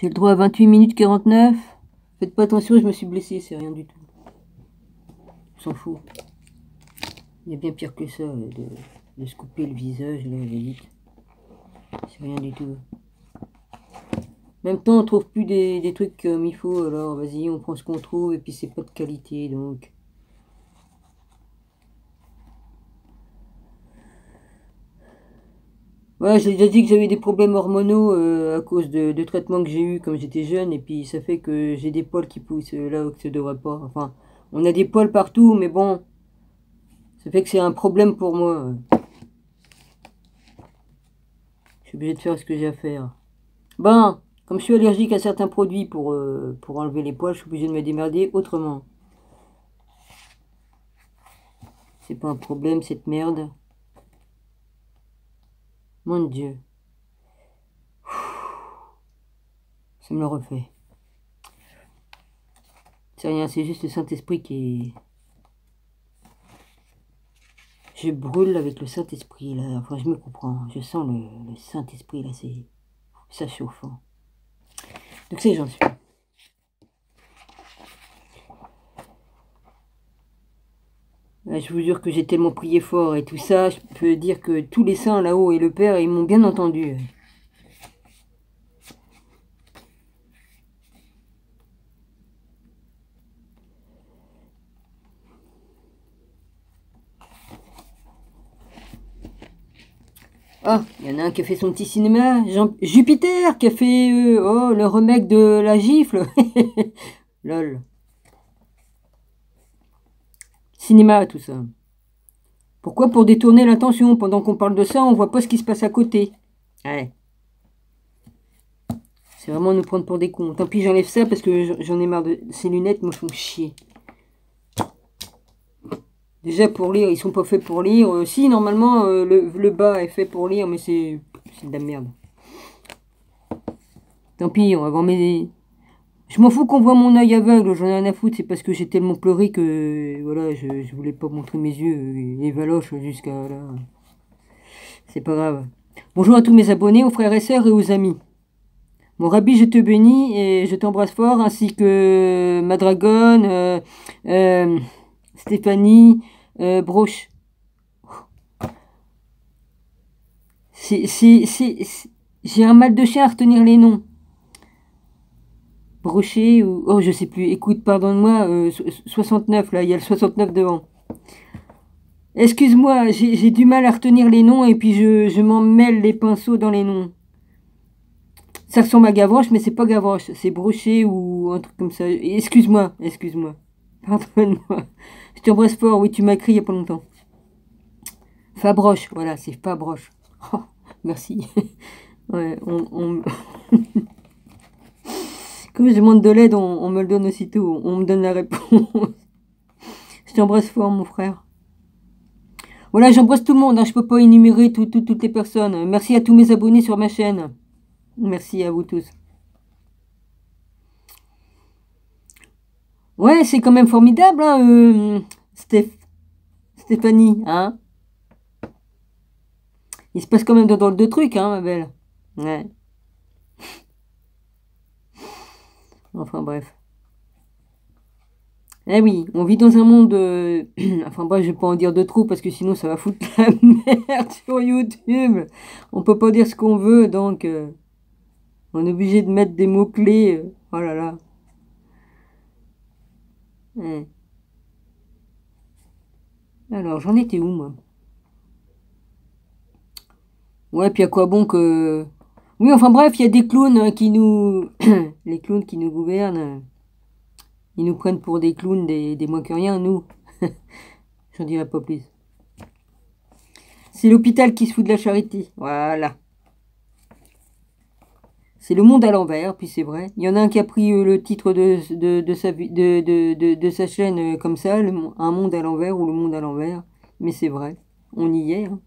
J'ai le droit à 28 minutes 49. Faites pas attention, je me suis blessé, c'est rien du tout. On s'en fout. Il y a bien pire que ça, de se couper le visage, là, vite. C'est rien du tout. En même temps, on trouve plus des trucs comme il faut, alors vas-y, on prend ce qu'on trouve, et puis c'est pas de qualité, donc... Ouais, j'ai déjà dit que j'avais des problèmes hormonaux à cause de traitements que j'ai eu quand j'étais jeune, et puis ça fait que j'ai des poils qui poussent là où ça devrait pas. Enfin, on a des poils partout, mais bon, ça fait que c'est un problème pour moi. Je suis obligé de faire ce que j'ai à faire. Ben, comme je suis allergique à certains produits pour enlever les poils, je suis obligé de me démerder autrement. C'est pas un problème, cette merde. Mon Dieu. Ça me le refait. C'est rien, c'est juste le Saint-Esprit qui est... Je brûle avec le Saint-Esprit, là. Enfin, je me comprends. Je sens le Saint-Esprit, là, c'est... Ça chauffe. Hein. Donc c'est j'en suis. Là, je vous jure que j'ai tellement prié fort et tout ça, je peux dire que tous les saints là-haut et le Père, ils m'ont bien entendu. Ah, il y en a un qui a fait son petit cinéma. Jupiter qui a fait oh, le remake de La Gifle. Lol. Cinéma, tout ça. Pourquoi? Pour détourner l'attention. Pendant qu'on parle de ça, on voit pas ce qui se passe à côté. Ouais. C'est vraiment nous prendre pour des cons. Tant pis, j'enlève ça parce que j'en ai marre de... Ces lunettes me font chier. Déjà, pour lire, ils sont pas faits pour lire. Si, normalement, le bas est fait pour lire, mais c'est de la merde. Tant pis, on va voir mes... Je m'en fous qu'on voit mon œil aveugle, j'en ai rien à foutre. C'est parce que j'ai tellement pleuré que... Voilà, je voulais pas montrer mes yeux et valoches jusqu'à là. C'est pas grave. Bonjour à tous mes abonnés, aux frères et sœurs et aux amis. Mon Rabbi, je te bénis et je t'embrasse fort, ainsi que ma dragonne, Stéphanie, Broche. J'ai un mal de chien à retenir les noms. Brochet ou... Oh, je sais plus. Écoute, pardonne-moi, 69, là, il y a le 69 devant. Excuse-moi, j'ai du mal à retenir les noms et puis je m'en mêle les pinceaux dans les noms. Ça ressemble à Gavroche, mais c'est pas Gavroche. C'est Brochet ou un truc comme ça. Excuse-moi, excuse-moi. Pardonne-moi. Je t'embrasse fort. Oui, tu m'as écrit il y a pas longtemps. Fabroche, voilà, c'est Fabroche. Oh, merci. Ouais, Quand je demande de l'aide, on me le donne aussitôt. On me donne la réponse. Je t'embrasse fort, mon frère. Voilà, j'embrasse tout le monde. Hein, je peux pas énumérer toutes les personnes. Merci à tous mes abonnés sur ma chaîne. Merci à vous tous. Ouais, c'est quand même formidable, hein, Stéphanie, hein. Il se passe quand même de drôles de trucs, hein, ma belle. Ouais. Enfin, bref. Eh oui, on vit dans un monde... Enfin, bref, je vais pas en dire de trop, parce que sinon, ça va foutre la merde sur YouTube. On peut pas dire ce qu'on veut, donc... on est obligé de mettre des mots-clés. Oh là là. Ouais. Alors, j'en étais où, moi? Ouais, puis à quoi bon que... Oui, enfin bref, il y a des clowns qui nous... Les clowns qui nous gouvernent. Ils nous prennent pour des clowns, des moins que rien, nous. J'en dirai pas plus. C'est l'hôpital qui se fout de la charité. Voilà. C'est le monde à l'envers, puis c'est vrai. Il y en a un qui a pris le titre de sa chaîne comme ça, un monde à l'envers ou le monde à l'envers. Mais c'est vrai, on y est. Hein.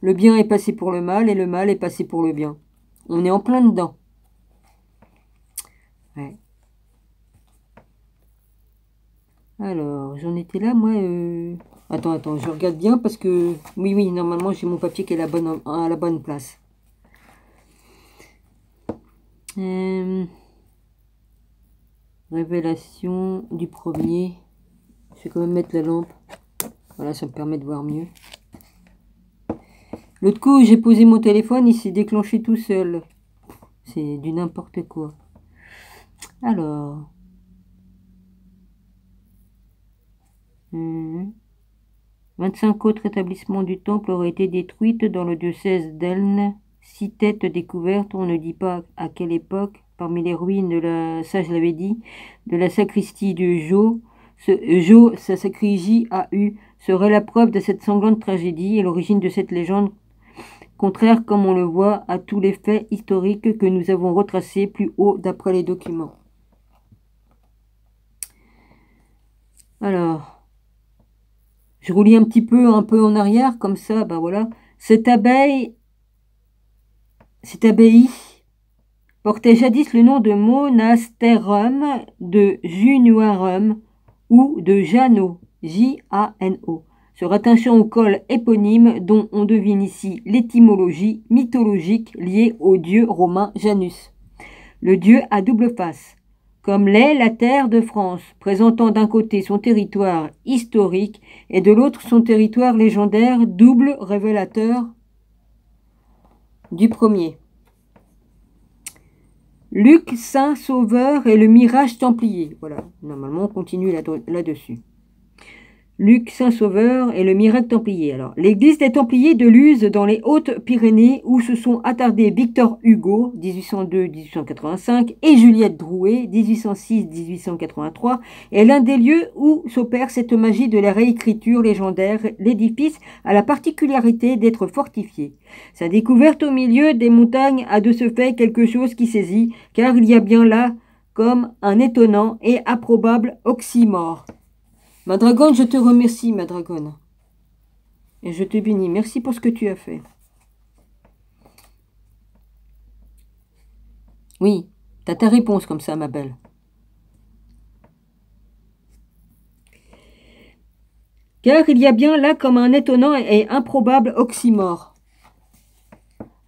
Le bien est passé pour le mal et le mal est passé pour le bien. On est en plein dedans. Ouais. Alors, j'en étais là, moi. Attends, je regarde bien parce que... Oui, normalement, j'ai mon papier qui est à la bonne place. Révélation du premier. Je vais quand même mettre la lampe. Voilà, ça me permet de voir mieux. L'autre coup, j'ai posé mon téléphone, il s'est déclenché tout seul. C'est du n'importe quoi. Alors. 25 autres établissements du temple auraient été détruites dans le diocèse d'Elne. 6 têtes découvertes, on ne dit pas à quelle époque. Parmi les ruines de la, ça je l'avais dit, de la sacristie de Jo, sa sacristie J-A-U, serait la preuve de cette sanglante tragédie et l'origine de cette légende contraire, comme on le voit, à tous les faits historiques que nous avons retracés plus haut d'après les documents. Alors, je relis un peu en arrière, comme ça, ben voilà. Cette abbaye portait jadis le nom de Monasterum de Januarum ou de Jano, J-A-N-O, se rattachant au col éponyme dont on devine ici l'étymologie mythologique liée au dieu romain Janus. Le dieu à double face, comme l'est la terre de France, présentant d'un côté son territoire historique et de l'autre son territoire légendaire, double révélateur du premier. Luc Saint-Sauveur et le mirage templier. Voilà, normalement on continue là-dessus. Luc Saint-Sauveur et le miracle templier. Alors, l'église des Templiers de Luz dans les Hautes-Pyrénées où se sont attardés Victor Hugo, 1802-1885, et Juliette Drouet, 1806-1883, est l'un des lieux où s'opère cette magie de la réécriture légendaire. L'édifice a la particularité d'être fortifié. Sa découverte au milieu des montagnes a de ce fait quelque chose qui saisit, car il y a bien là comme un étonnant et improbable oxymore. Ma dragonne, je te remercie, ma dragonne. Et je te bénis. Merci pour ce que tu as fait. Oui, t'as ta réponse comme ça, ma belle. Car il y a bien là comme un étonnant et improbable oxymore.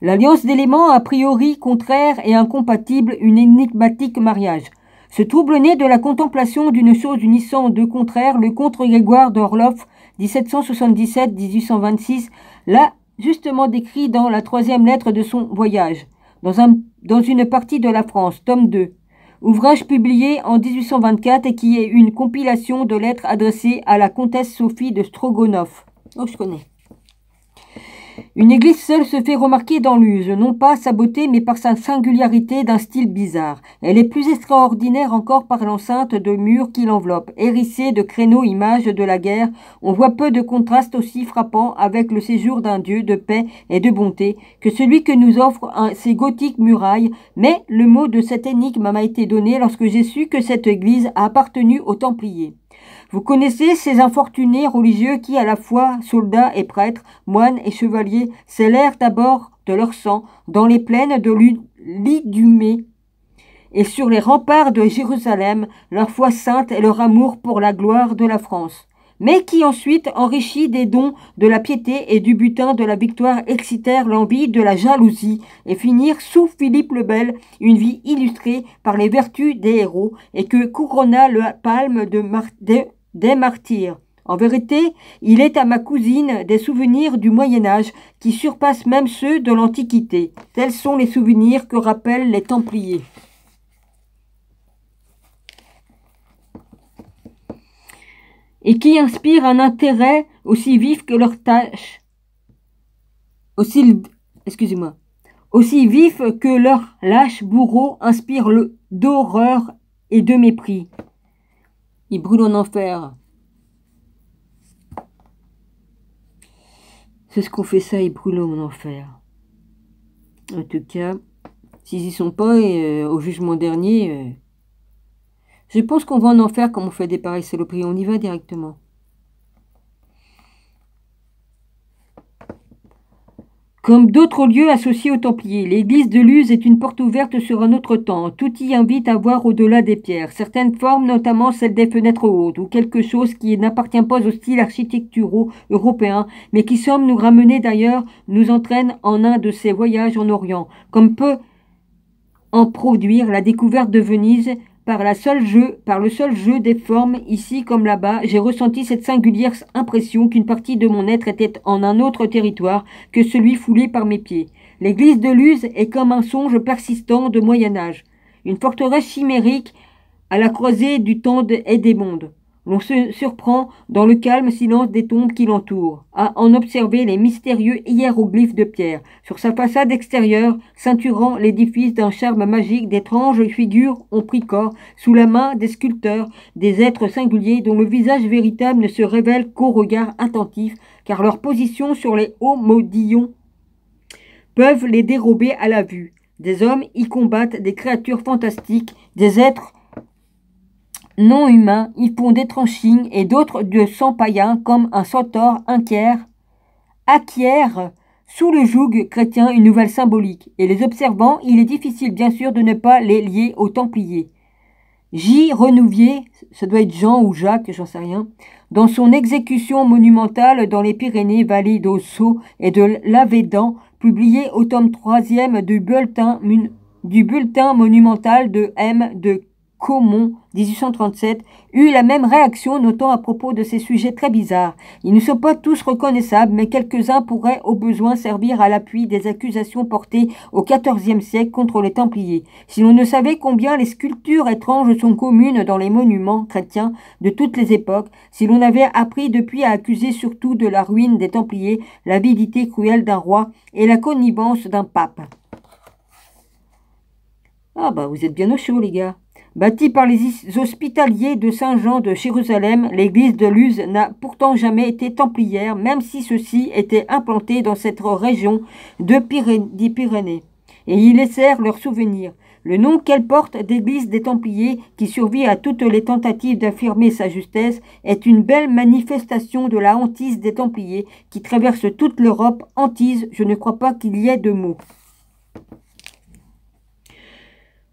L'alliance d'éléments a priori contraires et incompatibles, une énigmatique mariage. Ce trouble né de la contemplation d'une chose unissant deux contraires, le comte Grégoire d'Orloff, 1777-1826, l'a justement décrit dans la 3e lettre de son voyage, dans une partie de la France, tome 2, ouvrage publié en 1824 et qui est une compilation de lettres adressées à la comtesse Sophie de Strogonoff. Oh, je connais. Une église seule se fait remarquer dans Luz, non pas sa beauté, mais par sa singularité d'un style bizarre. Elle est plus extraordinaire encore par l'enceinte de murs qui l'enveloppe, hérissée de créneaux images de la guerre. On voit peu de contraste aussi frappant avec le séjour d'un Dieu de paix et de bonté que celui que nous offrent ces gothiques murailles. Mais le mot de cette énigme m'a été donné lorsque j'ai su que cette église a appartenu aux Templiers. Vous connaissez ces infortunés religieux qui, à la fois soldats et prêtres, moines et chevaliers, scellèrent à bord de leur sang dans les plaines de l'Idumée et sur les remparts de Jérusalem leur foi sainte et leur amour pour la gloire de la France, mais qui ensuite, enrichis des dons de la piété et du butin de la victoire, excitèrent l'envie de la jalousie et finirent sous Philippe le Bel une vie illustrée par les vertus des héros et que couronna le palme des martyrs. En vérité, il est à ma cousine des souvenirs du Moyen-Âge qui surpassent même ceux de l'Antiquité. Tels sont les souvenirs que rappellent les Templiers. Et qui inspirent un intérêt aussi vif que leur tâche, aussi vif que leur lâche bourreau inspire d'horreur et de mépris. Ils brûlent en enfer. C'est ce qu'on fait ça, ils brûlent en enfer. En tout cas, s'ils y sont pas, au jugement dernier, je pense qu'on va en enfer comme on fait des pareilles saloperies. On y va directement. Comme d'autres lieux associés aux Templiers, l'église de Luz est une porte ouverte sur un autre temps. Tout y invite à voir au-delà des pierres. Certaines formes, notamment celle des fenêtres hautes, ou quelque chose qui n'appartient pas au style architecturaux européen, mais qui semble nous ramener d'ailleurs, nous entraîne en un de ces voyages en Orient, comme peu en produire la découverte de Venise par le seul jeu des formes, ici comme là-bas, j'ai ressenti cette singulière impression qu'une partie de mon être était en un autre territoire que celui foulé par mes pieds. L'église de Luz est comme un songe persistant de Moyen-Âge, une forteresse chimérique à la croisée du temps et des mondes. L'on se surprend, dans le calme silence des tombes qui l'entourent, à en observer les mystérieux hiéroglyphes de pierre. Sur sa façade extérieure, ceinturant l'édifice d'un charme magique, d'étranges figures ont pris corps, sous la main des sculpteurs, des êtres singuliers dont le visage véritable ne se révèle qu'au regard attentif, car leur position sur les hauts modillons peuvent les dérober à la vue. Des hommes y combattent des créatures fantastiques, des êtres non humains y font des tranchings et d'autres de sang païens comme un centaure acquièrent sous le joug chrétien une nouvelle symbolique, et les observant, il est difficile bien sûr de ne pas les lier aux Templiers. J. Renouvier, ça doit être Jean ou Jacques, j'en sais rien, dans son exécution monumentale dans les Pyrénées, vallée d'Ossau et de l'Avédan, publié au tome 3e du bulletin monumental de M. de Caumont, 1837, eut la même réaction, notant à propos de ces sujets très bizarres. Ils ne sont pas tous reconnaissables, mais quelques-uns pourraient au besoin servir à l'appui des accusations portées au XIVe siècle contre les Templiers. Si l'on ne savait combien les sculptures étranges sont communes dans les monuments chrétiens de toutes les époques, si l'on avait appris depuis à accuser surtout de la ruine des Templiers, l'avidité cruelle d'un roi et la connivence d'un pape. Ah bah vous êtes bien au chaud les gars. Bâtie par les hospitaliers de Saint-Jean de Jérusalem, l'église de Luz n'a pourtant jamais été templière, même si ceux-ci étaient implantés dans cette région des Pyrénées. Et y laissèrent leurs souvenirs. Le nom qu'elle porte d'église des Templiers, qui survit à toutes les tentatives d'affirmer sa justesse, est une belle manifestation de la hantise des Templiers, qui traverse toute l'Europe. Hantise, je ne crois pas qu'il y ait de mots.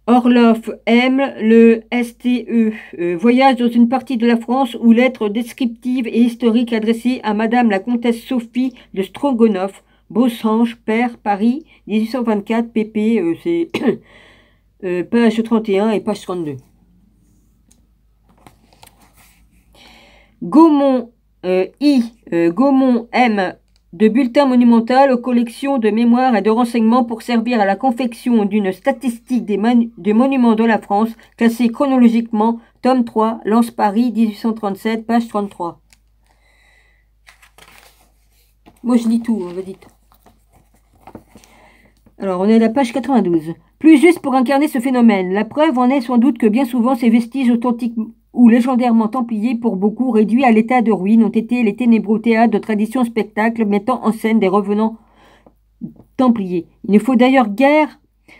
Orloff M. le STE. Voyage dans une partie de la France où lettre descriptive et historique adressée à Madame la Comtesse Sophie de Strogonoff, Beausange, Père, Paris, 1824, pp. C'est page 31 et page 32. Gaumont Gaumont M. de bulletin monumental aux collections de mémoires et de renseignements pour servir à la confection d'une statistique des monuments de la France, classée chronologiquement, tome 3, Lens Paris, 1837, page 33. Moi je lis tout, on va dire. Alors on est à la page 92. Plus juste pour incarner ce phénomène, la preuve en est sans doute que bien souvent ces vestiges authentiques ou légendairement templiers, pour beaucoup réduits à l'état de ruine, ont été les ténébreux théâtres de traditions spectacles mettant en scène des revenants templiers. Il ne faut d'ailleurs guère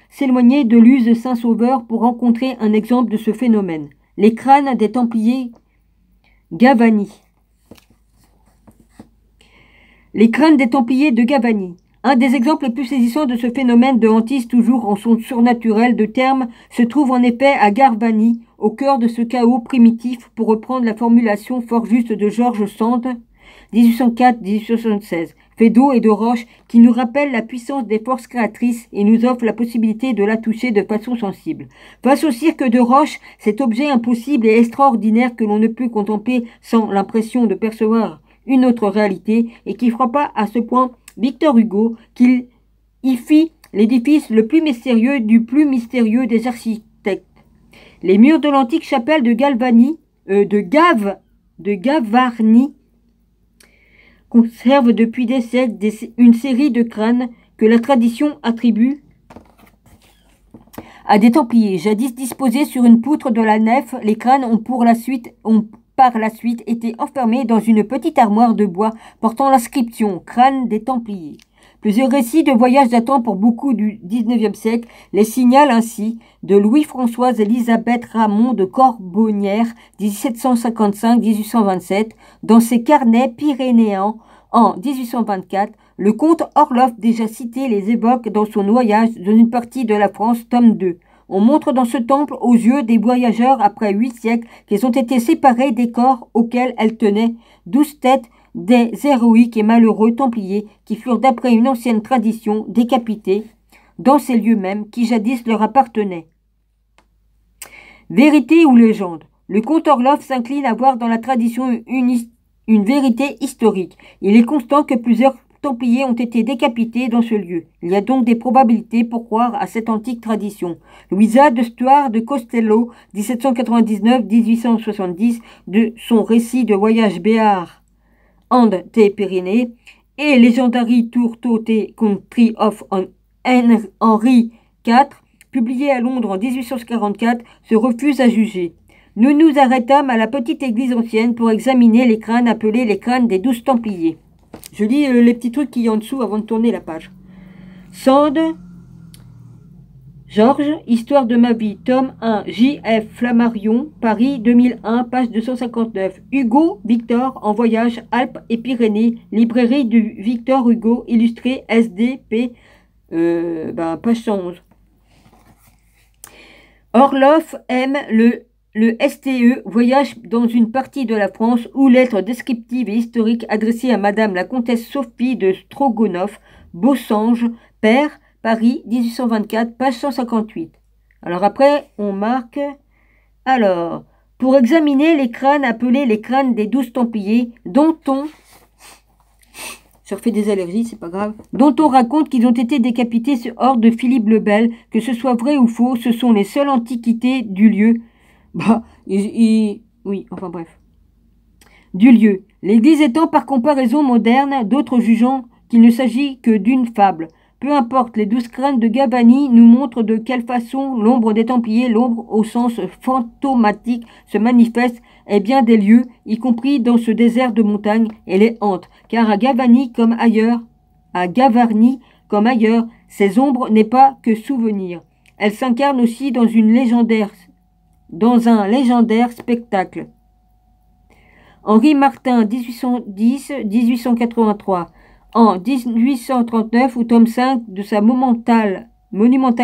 s'éloigner de Luz de Saint-Sauveur pour rencontrer un exemple de ce phénomène. Les crânes des templiers Gavani. Les crânes des templiers de Gavani. Un des exemples les plus saisissants de ce phénomène de hantise toujours en son surnaturel de terme se trouve en effet à Gavani, au cœur de ce chaos primitif, pour reprendre la formulation fort juste de Georges Sand, 1804-1876, fait d'eau et de roche qui nous rappelle la puissance des forces créatrices et nous offre la possibilité de la toucher de façon sensible. Face au cirque de roche, cet objet impossible et extraordinaire que l'on ne peut contempler sans l'impression de percevoir une autre réalité et qui frappa à ce point Victor Hugo qu'il y fit l'édifice le plus mystérieux du plus mystérieux des architectes. Les murs de l'antique chapelle de Gavarnie conservent depuis des siècles une série de crânes que la tradition attribue à des Templiers. Jadis disposés sur une poutre de la nef, les crânes ont par la suite été enfermés dans une petite armoire de bois portant l'inscription « Crâne des Templiers ». Plusieurs récits de voyages datant pour beaucoup du XIXe siècle les signalent ainsi de Louis-Françoise Elisabeth Ramon de Corbonnières, 1755-1827, dans ses carnets pyrénéens en 1824, le comte Orloff déjà cité les évoque dans son voyage dans une partie de la France, tome 2. On montre dans ce temple aux yeux des voyageurs après 8 siècles qu'ils ont été séparés des corps auxquels elles tenaient, 12 têtes des héroïques et malheureux Templiers qui furent d'après une ancienne tradition décapités dans ces lieux mêmes qui jadis leur appartenaient. Vérité ou légende? Le comte Orloff s'incline à voir dans la tradition une vérité historique. Il est constant que plusieurs Templiers ont été décapités dans ce lieu. Il y a donc des probabilités pour croire à cette antique tradition. Louisa de Stuart de Costello, 1799-1870, de son récit de voyage Béar and the Pyrénées, et Legendary Tour to the Country of Henry IV, publié à Londres en 1844, se refuse à juger. Nous nous arrêtâmes à la petite église ancienne pour examiner les crânes appelés les crânes des 12 Templiers. Je lis les petits trucs qu'il y a en dessous avant de tourner la page. Sand, Georges, Histoire de ma vie, tome 1, J.F. Flammarion, Paris 2001, page 259. Hugo, Victor, en voyage Alpes et Pyrénées, librairie du Victor Hugo, illustré SDP, page 111. Orloff aime le STE, voyage dans une partie de la France, ou lettre descriptive et historique adressée à Madame la Comtesse Sophie de Strogonoff, Beausange, Père, Paris, 1824, page 158. Alors après, on marque... Alors, pour examiner les crânes appelés les crânes des 12 Templiers, dont on... Je refais des allergies, c'est pas grave. Dont on raconte qu'ils ont été décapités sur ordre de Philippe le Bel, que ce soit vrai ou faux, ce sont les seules antiquités du lieu... oui, enfin bref. Du lieu. L'Église étant par comparaison moderne, d'autres jugeant qu'il ne s'agit que d'une fable. Peu importe, les 12 crânes de Gavani nous montrent de quelle façon l'ombre des Templiers, l'ombre au sens fantomatique, se manifeste, et bien des lieux, y compris dans ce désert de montagne, et les hante. Car à Gavarnie comme ailleurs, ces ombres n'est pas que souvenir. Elles s'incarnent aussi dans un légendaire spectacle. Henri Martin, 1810-1883. En 1839, où tome 5 de sa monumentale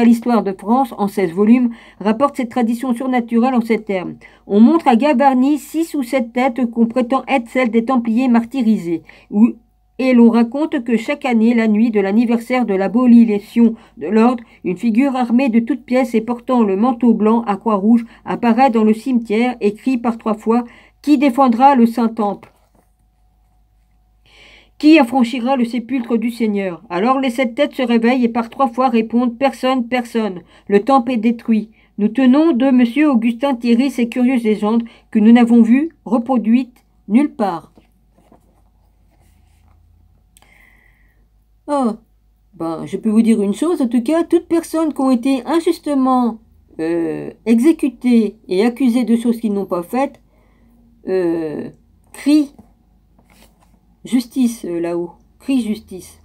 Histoire de France, en 16 volumes, rapporte cette tradition surnaturelle en ces termes. On montre à Gavarnie 6 ou 7 têtes qu'on prétend être celles des Templiers martyrisés, et l'on raconte que chaque année, la nuit de l'anniversaire de l'abolition de l'ordre, une figure armée de toutes pièces et portant le manteau blanc à croix rouge apparaît dans le cimetière et crie par 3 fois « Qui défendra le Saint-Temple ? Qui affranchira le sépulcre du Seigneur ?» Alors les 7 têtes se réveillent et par 3 fois répondent « Personne, personne. Le temple est détruit. » Nous tenons de M. Augustin Thierry ces curieuses légendes que nous n'avons vues reproduites nulle part. Oh, je peux vous dire une chose, en tout cas, toutes personnes qui ont été injustement exécutées et accusées de choses qu'ils n'ont pas faites, crient justice là-haut, crient justice.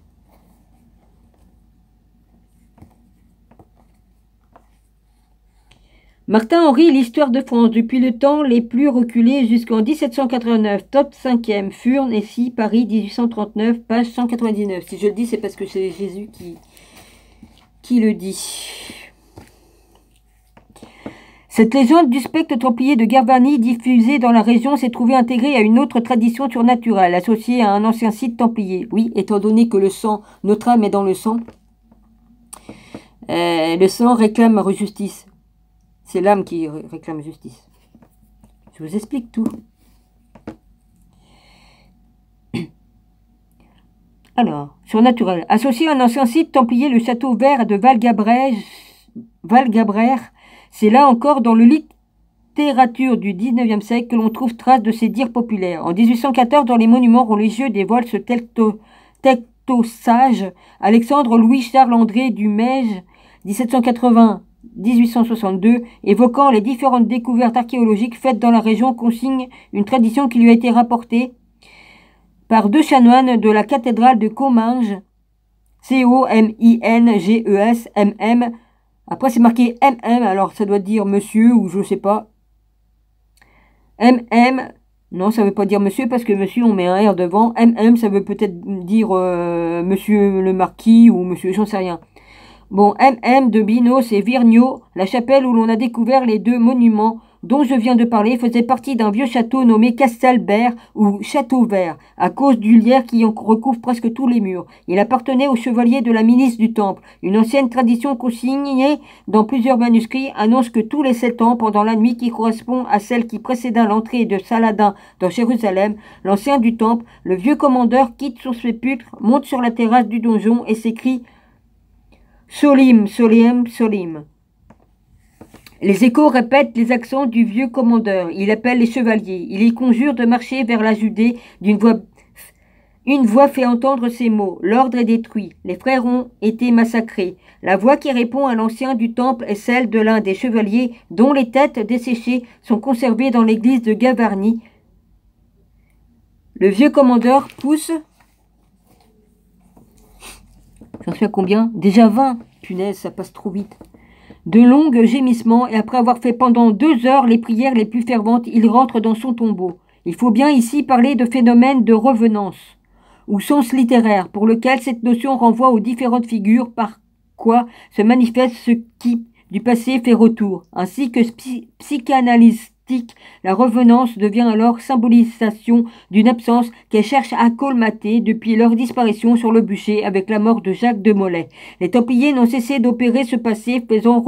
Martin Henry, l'histoire de France, depuis le temps les plus reculés jusqu'en 1789, top 5e, Furnes et Si, Paris, 1839, page 199. Si je le dis, c'est parce que c'est Jésus qui le dit. Cette légende du spectre templier de Gavarnie diffusée dans la région s'est trouvée intégrée à une autre tradition surnaturelle, associée à un ancien site templier. Oui, étant donné que le sang, notre âme est dans le sang réclame justice. C'est l'âme qui réclame justice. Je vous explique tout. Alors, surnaturel. Associé à un ancien site templier, le château vert de Valgabrère, c'est là encore dans le littérature du 19e siècle que l'on trouve trace de ces dires populaires. En 1814, dans les monuments religieux dévoile ce tectosage Alexandre Louis-Charles André du Meige, 1780-1862, évoquant les différentes découvertes archéologiques faites dans la région, consigne une tradition qui lui a été rapportée par 2 chanoines de la cathédrale de Comminges, Cominges, MM. Après c'est marqué MM, alors ça doit dire monsieur ou je sais pas. MM, non ça veut pas dire monsieur parce que monsieur on met un R devant. MM ça veut peut-être dire monsieur le marquis ou monsieur, j'en sais rien. Bon, MM de Binos et Virgniaud, la chapelle où l'on a découvert les deux monuments dont je viens de parler faisait partie d'un vieux château nommé Castelbert ou Château Vert, à cause du lierre qui en recouvre presque tous les murs. Il appartenait aux chevaliers de la milice du Temple. Une ancienne tradition consignée dans plusieurs manuscrits annonce que tous les 7 ans, pendant la nuit qui correspond à celle qui précéda l'entrée de Saladin dans Jérusalem, l'ancien du Temple, le vieux commandeur quitte son sépulcre, monte sur la terrasse du donjon et s'écrie « Solim, Solim, Solim ». Les échos répètent les accents du vieux commandeur. Il appelle les chevaliers. Il les conjure de marcher vers la Judée d'une voix. Une voix fait entendre ces mots. L'ordre est détruit. Les frères ont été massacrés. La voix qui répond à l'ancien du temple est celle de l'un des chevaliers dont les têtes desséchées sont conservées dans l'église de Gavarnie. Le vieux commandeur pousse. J'en suis à combien? Déjà 20. Punaise, ça passe trop vite. De longs gémissements, et après avoir fait pendant 2 heures les prières les plus ferventes, il rentre dans son tombeau. Il faut bien ici parler de phénomène de revenance, ou sens littéraire, pour lequel cette notion renvoie aux différentes figures par quoi se manifeste ce qui du passé fait retour, ainsi que psychanalyste. La revenance devient alors symbolisation d'une absence qu'elle cherche à colmater depuis leur disparition sur le bûcher avec la mort de Jacques de Molay. Les Templiers n'ont cessé d'opérer ce passé, faisant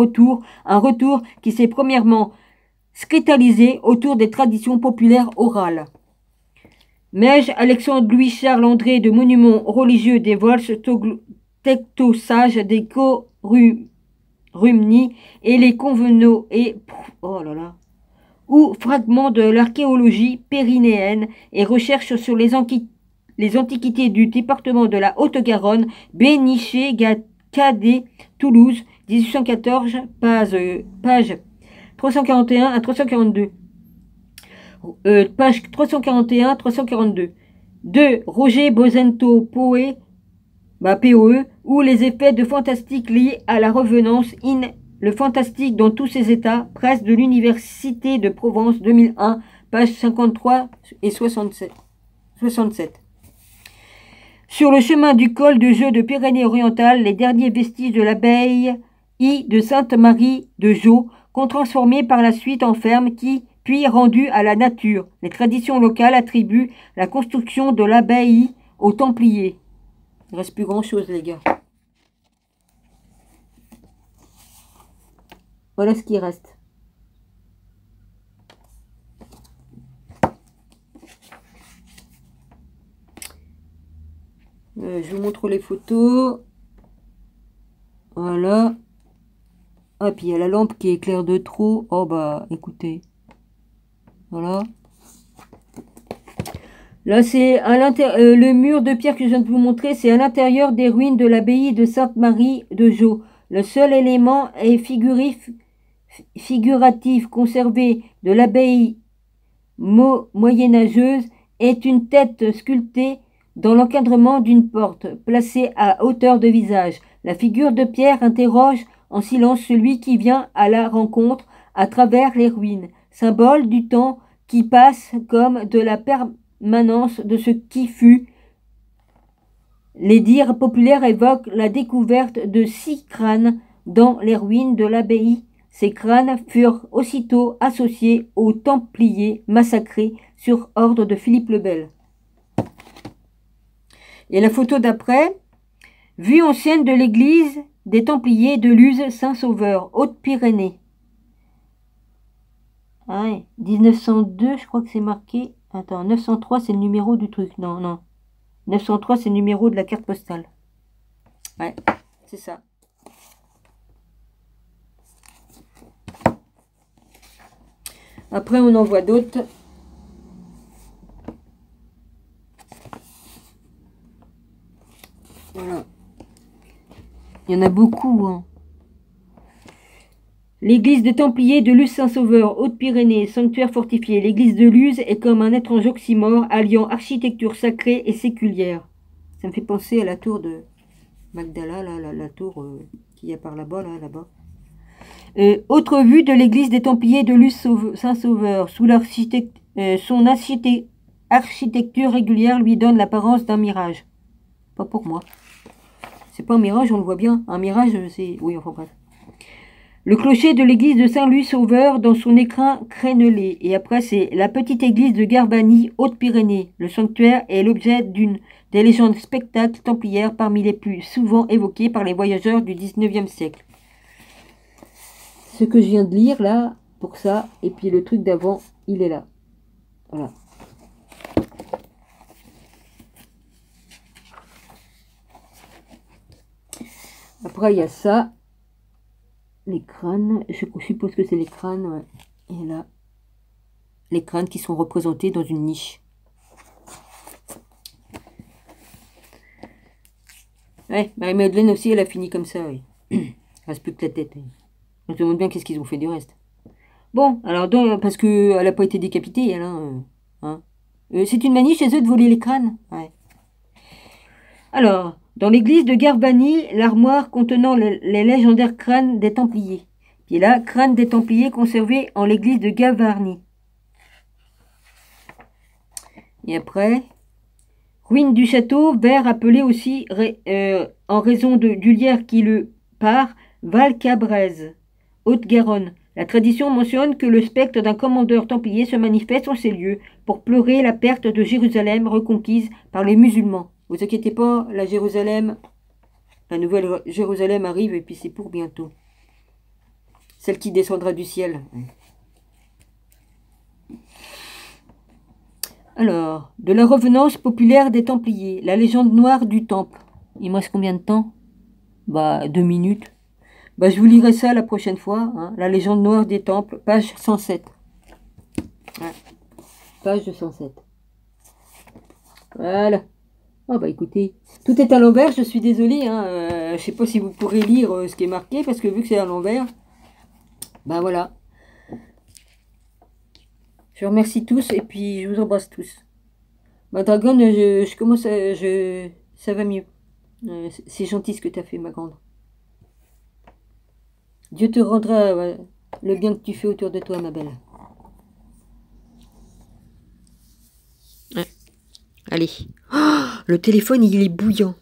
un retour qui s'est premièrement scritalisé autour des traditions populaires orales. Mège, Alexandre Louis-Charles André de monuments religieux des Volsques, Tectosage des Corumni et les Convenaux et... Oh là là, ou fragments de l'archéologie périnéenne et recherches sur les antiquités du département de la Haute-Garonne, Béniché, Cadet, Toulouse, 1814, page 341 à 342. Page 341-342. 2. Roger Bozento POE, ou les effets de fantastique liés à la revenance le fantastique dans tous ses états, presse de l'Université de Provence 2001, pages 53 et 67. Sur le chemin du col de Jeu de Pyrénées-Orientales, les derniers vestiges de l'abbaye de Sainte-Marie de Jeaux, qu'on transformait par la suite en ferme, puis rendue à la nature. Les traditions locales attribuent la construction de l'abbaye aux Templiers. Il ne reste plus grand-chose, les gars. Voilà ce qui reste. Je vous montre les photos. Voilà. Ah, puis il y a la lampe qui éclaire de trop. Oh bah, écoutez. Voilà. Là, c'est à le mur de pierre que je viens de vous montrer, c'est à l'intérieur des ruines de l'abbaye de Sainte-Marie de Jeaux. Le seul élément est figuratif conservé de l'abbaye moyenâgeuse est une tête sculptée dans l'encadrement d'une porte, placée à hauteur de visage. La figure de pierre interroge en silence celui qui vient à la rencontre à travers les ruines, symbole du temps qui passe comme de la permanence de ce qui fut. Les dires populaires évoquent la découverte de 6 crânes dans les ruines de l'abbaye. Ces crânes furent aussitôt associés aux Templiers massacrés sur ordre de Philippe le Bel. Et la photo d'après, vue ancienne de l'église des Templiers de Luz Saint-Sauveur, Haute-Pyrénées. Ah ouais, 1902, je crois que c'est marqué. Attends, 903, c'est le numéro du truc. Non, non. 903, c'est le numéro de la carte postale. Ouais, c'est ça. Après, on en voit d'autres. Voilà. Il y en a beaucoup, hein. L'église des Templiers de Luz Saint-Sauveur, Haute-Pyrénées, sanctuaire fortifié. L'église de Luz est comme un étrange oxymore alliant architecture sacrée et séculière. Ça me fait penser à la tour de Magdala, là, la tour qu'il y a par là-bas, là-bas. Autre vue de l'église des Templiers de Luz Saint-Sauveur. Son architecture régulière lui donne l'apparence d'un mirage. Pas pour moi. C'est pas un mirage, on le voit bien. Un mirage, c'est... Oui, enfin bref. Le clocher de l'église de Saint-Louis-Sauveur dans son écrin crénelé. Et après, c'est la petite église de Garbani, Haute-Pyrénées. Le sanctuaire est l'objet d'une des légendes spectacles templières parmi les plus souvent évoquées par les voyageurs du 19e siècle. Ce que je viens de lire là, pour ça, et puis le truc d'avant, il est là. Voilà. Après, il y a ça. Les crânes, je suppose que c'est les crânes, ouais. Et là, les crânes qui sont représentés dans une niche. Ouais, Marie-Madeleine aussi, elle a fini comme ça, oui. Il reste plus que la tête. On se demande bien qu'est-ce qu'ils ont fait du reste. Bon, alors, parce qu'elle n'a pas été décapitée, elle, hein. C'est une manie chez eux de voler les crânes. Ouais. Alors, dans l'église de Garbani, l'armoire contenant les légendaires crânes des Templiers. Puis là, crâne des Templiers conservé en l'église de Gavarnie. Et après, ruine du château, vers appelé aussi, en raison du lierre qui le part, Val-Cabrez, Haute-Garonne. La tradition mentionne que le spectre d'un commandeur templier se manifeste en ces lieux pour pleurer la perte de Jérusalem reconquise par les musulmans. Vous inquiétez pas, la nouvelle Jérusalem arrive et puis c'est pour bientôt. Celle qui descendra du ciel. Alors, de la revenance populaire des Templiers, la légende noire du Temple. Il me reste combien de temps? 2 minutes. Je vous lirai ça la prochaine fois. Hein. La légende noire des temples, page 107. Ouais. Page 107. Voilà. Oh écoutez, tout est à l'envers, je suis désolée. Hein. Je sais pas si vous pourrez lire ce qui est marqué, parce que vu que c'est à l'envers, voilà. Je vous remercie tous et puis je vous embrasse tous. Ma dragonne, je commence à... ça va mieux. C'est gentil ce que tu as fait, ma grande. Dieu te rendra le bien que tu fais autour de toi, ma belle. Ouais. Allez. Oh, le téléphone, il est bouillant.